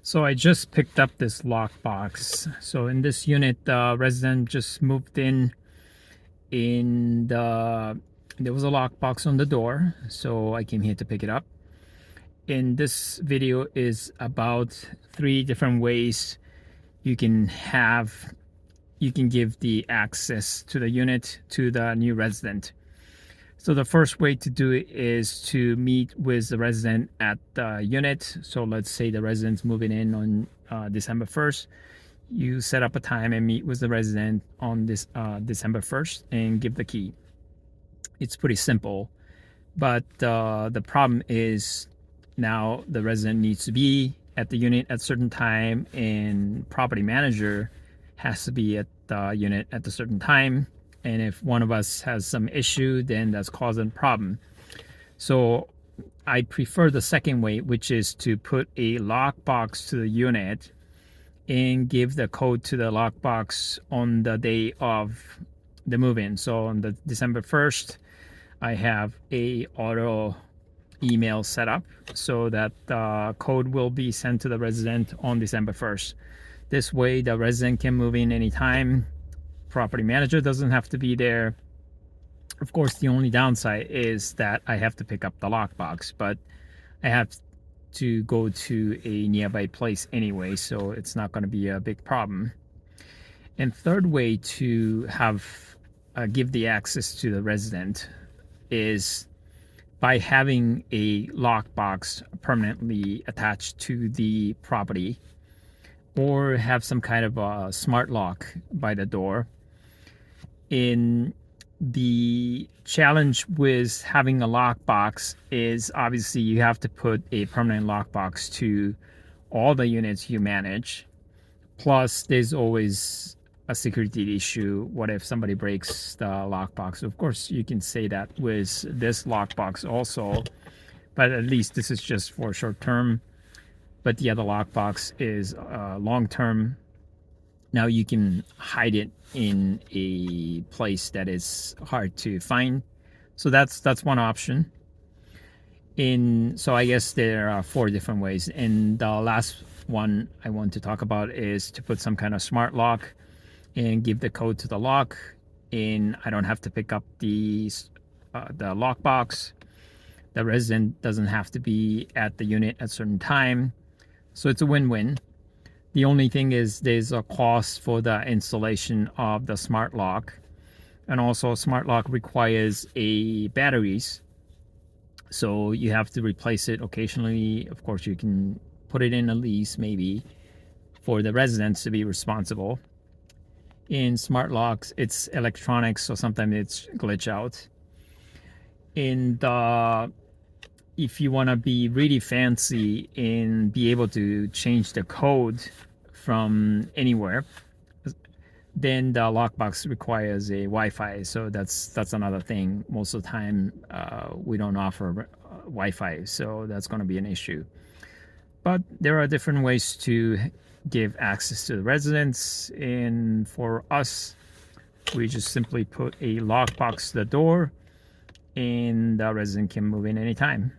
So I just picked up this lockbox. So in this unit, the resident just moved in. There was a lockbox on the door, so I came here to pick it up. In this video is about 3 different ways you can give the access to the unit to the new resident. So the first way to do it is to meet with the resident at the unit. So let's say the resident's moving in on December 1st. You set up a time and meet with the resident on this December 1st and give the key. It's pretty simple, but the problem is now the resident needs to be at the unit at a certain time, and property manager has to be at the unit at a certain time. And if one of us has some issue, then that's causing a problem. So I prefer the second way, which is to put a lockbox to the unit and give the code to the lockbox on the day of the move-in. So on the December 1st, I have a auto email set up so that the code will be sent to the resident on December 1st. This way the resident can move in anytime. Property manager doesn't have to be there. Of course, the only downside is that I have to pick up the lockbox, but I have to go to a nearby place anyway, so it's not going to be a big problem. And third way to have give the access to the resident is by having a lockbox permanently attached to the property, or have some kind of a smart lock by the door. In the challenge with having a lockbox is obviously you have to put a permanent lockbox to all the units you manage. Plus, there's always a security issue. What if somebody breaks the lockbox? Of course, you can say that with this lockbox also, but at least this is just for short term. But the other lockbox is long term. Now you can hide it in a place that is hard to find. So that's one option. So I guess there are 4 different ways. And the last one I want to talk about is to put some kind of smart lock and give the code to the lock. And I don't have to pick up the lockbox. The resident doesn't have to be at the unit at a certain time. So it's a win-win. The only thing is there's a cost for the installation of the smart lock. And also smart lock requires batteries. So you have to replace it occasionally. Of course, you can put it in a lease maybe for the residents to be responsible. In smart locks, it's electronics, so sometimes it's glitch out. If you want to be really fancy and be able to change the code from anywhere, then the lockbox requires a Wi-Fi. So that's another thing. Most of the time, we don't offer Wi-Fi, so that's going to be an issue. But there are different ways to give access to the residents. And for us, we just simply put a lockbox to the door, and the resident can move in anytime.